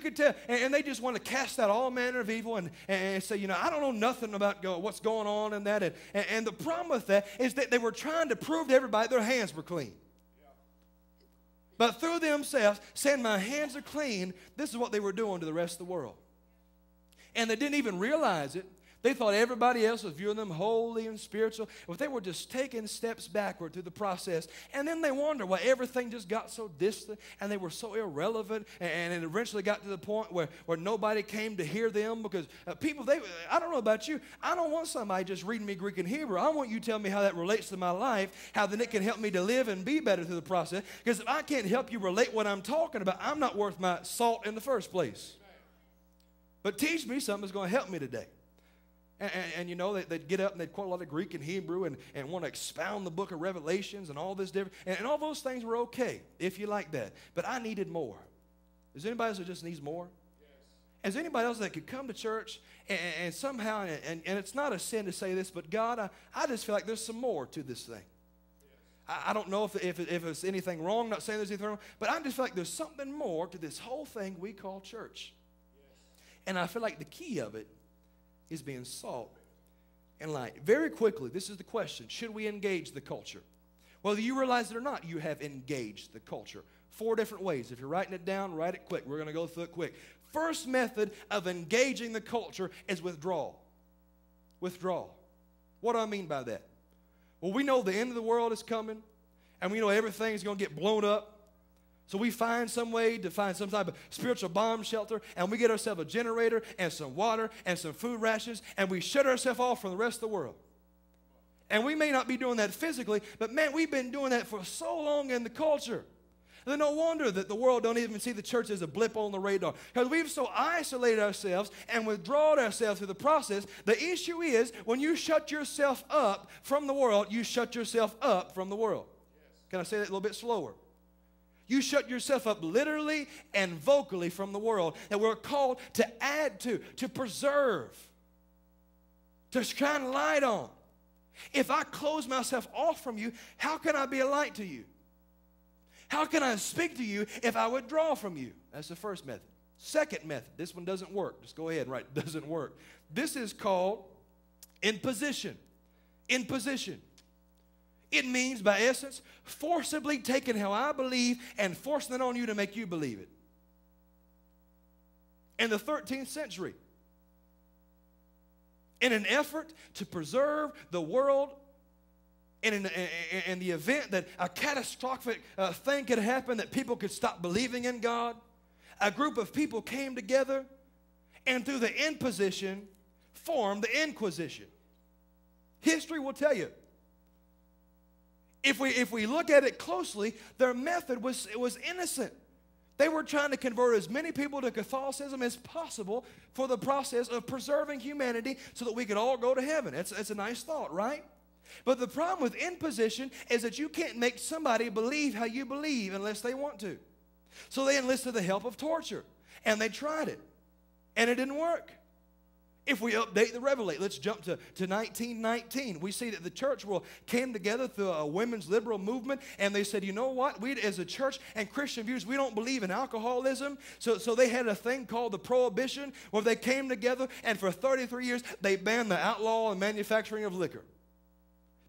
could tell, and they just want to cast out all manner of evil and say, I don't know nothing about what's going on in that. And the problem with that is that they were trying to prove to everybody their hands were clean. But through themselves, saying my hands are clean, this is what they were doing to the rest of the world. And they didn't even realize it. They thought everybody else was viewing them holy and spiritual. But they were just taking steps backward through the process. And then they wonder why everything just got so distant and they were so irrelevant. And it eventually got to the point where nobody came to hear them because people, I don't know about you, I don't want somebody just reading me Greek and Hebrew. I want you to tell me how that relates to my life, how then it can help me to live and be better through the process. Because if I can't help you relate what I'm talking about, I'm not worth my salt in the first place. But teach me something that's going to help me today. And they'd get up and they'd quote a lot of Greek and Hebrew and want to expound the book of Revelations and all this different. And all those things were okay, if you like that. But I needed more. Is there anybody else that just needs more? Yes. Is there anybody else that could come to church and somehow, and it's not a sin to say this, but God, I just feel like there's some more to this thing. Yes. I don't know if it's anything wrong, not saying there's anything wrong, but I just feel like there's something more to this whole thing we call church. Yes. And I feel like the key of it is being salt and light. Very quickly, this is the question. Should we engage the culture? Whether you realize it or not, you have engaged the culture. 4 different ways. If you're writing it down, write it quick. We're going to go through it quick. First method of engaging the culture is withdrawal. Withdrawal. What do I mean by that? Well, we know the end of the world is coming, and we know everything's going to get blown up. So we find some way to find some type of spiritual bomb shelter, and we get ourselves a generator and some water and some food rations, and we shut ourselves off from the rest of the world. And we may not be doing that physically, but man, we've been doing that for so long in the culture. And then no wonder that the world don't even see the church as a blip on the radar, because we've so isolated ourselves and withdrawn ourselves through the process. The issue is when you shut yourself up from the world, you shut yourself up from the world. Can I say that a little bit slower? You shut yourself up literally and vocally from the world that we're called to add to preserve, to shine light on. If I close myself off from you, how can I be a light to you? How can I speak to you if I withdraw from you? That's the first method. Second method, this one doesn't work. Just go ahead and write, it doesn't work. This is called imposition. Imposition. It means, by essence, forcibly taking how I believe and forcing it on you to make you believe it. In the 13th century, in an effort to preserve the world in the event that a catastrophic thing could happen, that people could stop believing in God, a group of people came together and through the imposition formed the Inquisition. History will tell you. If we look at it closely, their method was innocent. They were trying to convert as many people to Catholicism as possible for the process of preserving humanity so that we could all go to heaven. That's a nice thought, right? But the problem with imposition is that you can't make somebody believe how you believe unless they want to. So they enlisted the help of torture, and they tried it, and it didn't work. If we update the Revelate, let's jump to 1919. We see that the church world came together through a women's liberal movement, and they said, you know what? We as a church and Christian views, we don't believe in alcoholism. So they had a thing called the Prohibition, where they came together, and for 33 years, they banned the outlaw and manufacturing of liquor.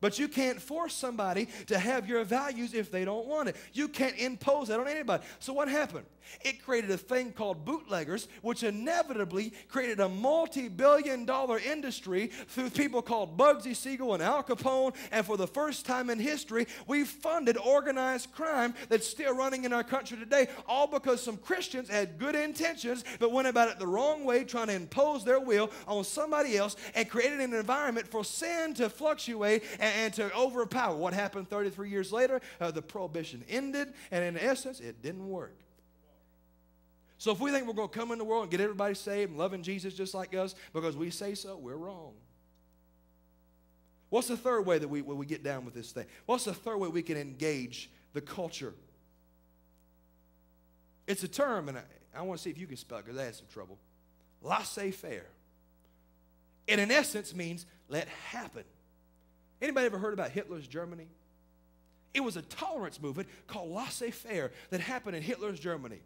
But you can't force somebody to have your values if they don't want it. You can't impose that on anybody. So what happened? It created a thing called bootleggers, which inevitably created a multi-billion-dollar industry through people called Bugsy Siegel and Al Capone. And for the first time in history, we funded organized crime that's still running in our country today, all because some Christians had good intentions but went about it the wrong way, trying to impose their will on somebody else and created an environment for sin to fluctuate and to overpower. What happened 33 years later? The Prohibition ended, and in essence, it didn't work. So if we think we're going to come in the world and get everybody saved and loving Jesus just like us because we say so, we're wrong. What's the third way that we get down with this thing? What's the third way we can engage the culture? It's a term, and I want to see if you can spell it because I had some trouble. Laissez-faire. It in essence means let happen. Anybody ever heard about Hitler's Germany? It was a tolerance movement called laissez-faire that happened in Hitler's Germany,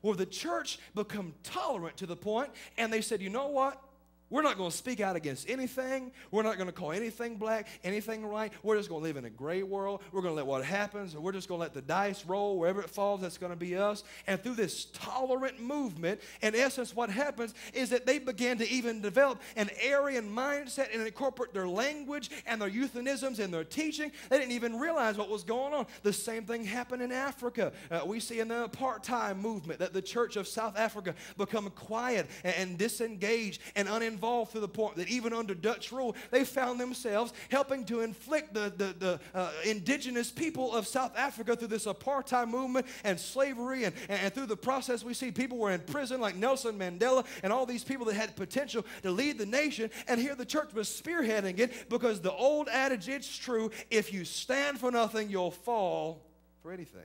where the church become tolerant to the point, and they said, you know what? We're not going to speak out against anything. We're not going to call anything black, anything right. We're just going to live in a gray world. We're going to let what happens, and we're just going to let the dice roll. Wherever it falls, that's going to be us. And through this tolerant movement, in essence, what happens is that they began to even develop an Aryan mindset and incorporate their language and their euphemisms and their teaching. They didn't even realize what was going on. The same thing happened in Africa. We see in the apartheid movement that the church of South Africa become quiet and disengaged and uninvolved, to the point that even under Dutch rule, they found themselves helping to inflict the indigenous people of South Africa through this apartheid movement and slavery, and through the process we see people were in prison like Nelson Mandela and all these people that had potential to lead the nation, and here the church was spearheading it because the old adage, it's true, if you stand for nothing, you'll fall for anything.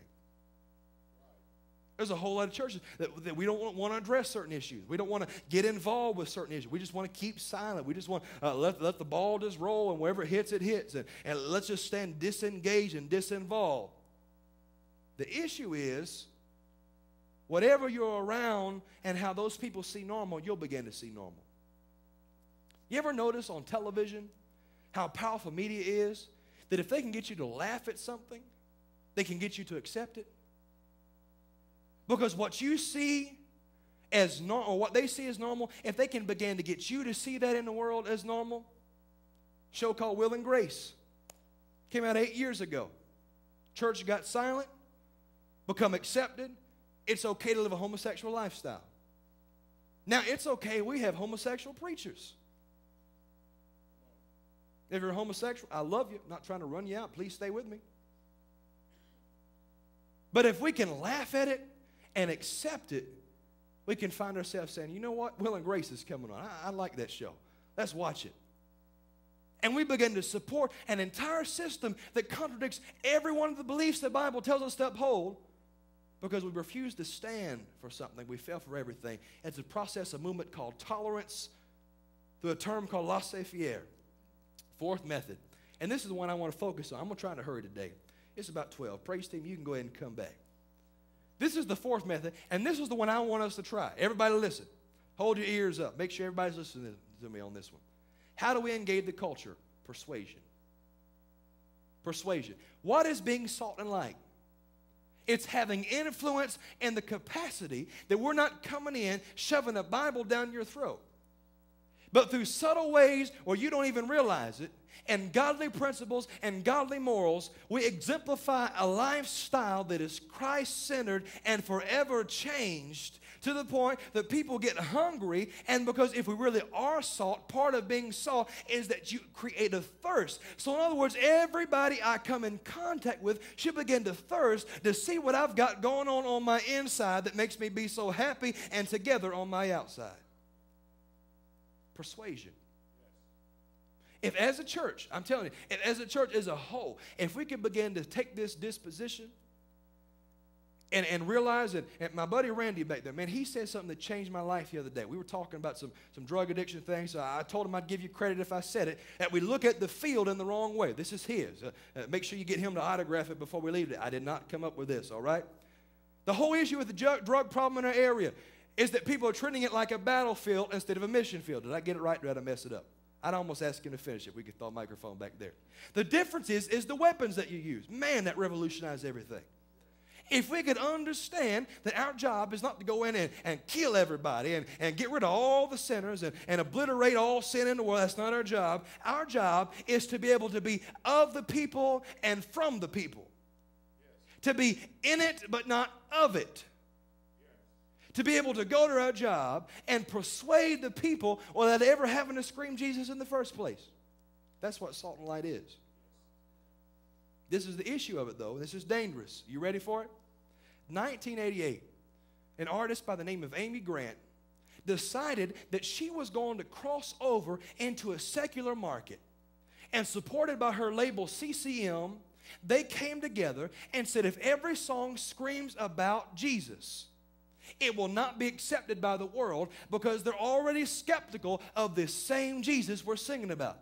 There's a whole lot of churches that we don't want to address certain issues. We don't want to get involved with certain issues. We just want to keep silent. We just want to let the ball just roll, and wherever it hits, it hits. And let's just stand disengaged and disinvolved. The issue is, whatever you're around and how those people see normal, you'll begin to see normal. You ever notice on television how powerful media is? That if they can get you to laugh at something, they can get you to accept it. Because what you see as normal, or what they see as normal, if they can begin to get you to see that in the world as normal, show called Will and Grace. Came out 8 years ago. Church got silent, become accepted. It's okay to live a homosexual lifestyle. Now, it's okay, we have homosexual preachers. If you're homosexual, I love you. I'm not trying to run you out. Please stay with me. But if we can laugh at it and accept it, we can find ourselves saying, you know what? Will and Grace is coming on. I like that show. Let's watch it. And we begin to support an entire system that contradicts every one of the beliefs the Bible tells us to uphold because we refuse to stand for something. We fell for everything. It's a process, a movement called tolerance through a term called laissez-faire. Fourth method. And this is the one I want to focus on. I'm going to try to hurry today. It's about 12. Praise team, you can go ahead and come back. This is the fourth method, and this is the one I want us to try. Everybody listen. Hold your ears up. Make sure everybody's listening to me on this one. How do we engage the culture? Persuasion. Persuasion. What is being salt and light? It's having influence and the capacity that we're not coming in shoving a Bible down your throat. But through subtle ways where you don't even realize it, and godly principles and godly morals, we exemplify a lifestyle that is Christ-centered and forever changed to the point that people get hungry. And because if we really are salt, part of being salt is that you create a thirst. So in other words, everybody I come in contact with should begin to thirst to see what I've got going on my inside that makes me be so happy and together on my outside. Persuasion. If as a church, I'm telling you, if as a church as a whole, if we could begin to take this disposition and realize that, and my buddy Randy back there, man, he said something that changed my life the other day. We were talking about some drug addiction things, so I told him I'd give you credit if I said it, that we look at the field in the wrong way. This is his. Make sure you get him to autograph it before we leave it. I did not come up with this, all right? The whole issue with the drug problem in our area is that people are treating it like a battlefield instead of a mission field. Did I get it right or did I mess it up? I'd almost ask him to finish it. We could throw a microphone back there. The difference is the weapons that you use. Man, that revolutionized everything. If we could understand that our job is not to go in and kill everybody and get rid of all the sinners and obliterate all sin in the world, that's not our job. Our job is to be able to be of the people and from the people. Yes. To be in it but not of it. To be able to go to our job and persuade the people without ever having to scream Jesus in the first place. That's what salt and light is. This is the issue of it, though. This is dangerous. You ready for it? 1988, an artist by the name of Amy Grant decided that she was going to cross over into a secular market. And supported by her label CCM, they came together and said, if every song screams about Jesus, it will not be accepted by the world because they're already skeptical of this same Jesus we're singing about.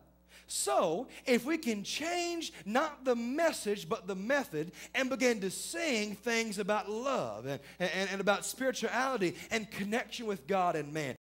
So, if we can change not the message, but the method, and begin to sing things about love and about spirituality and connection with God and man,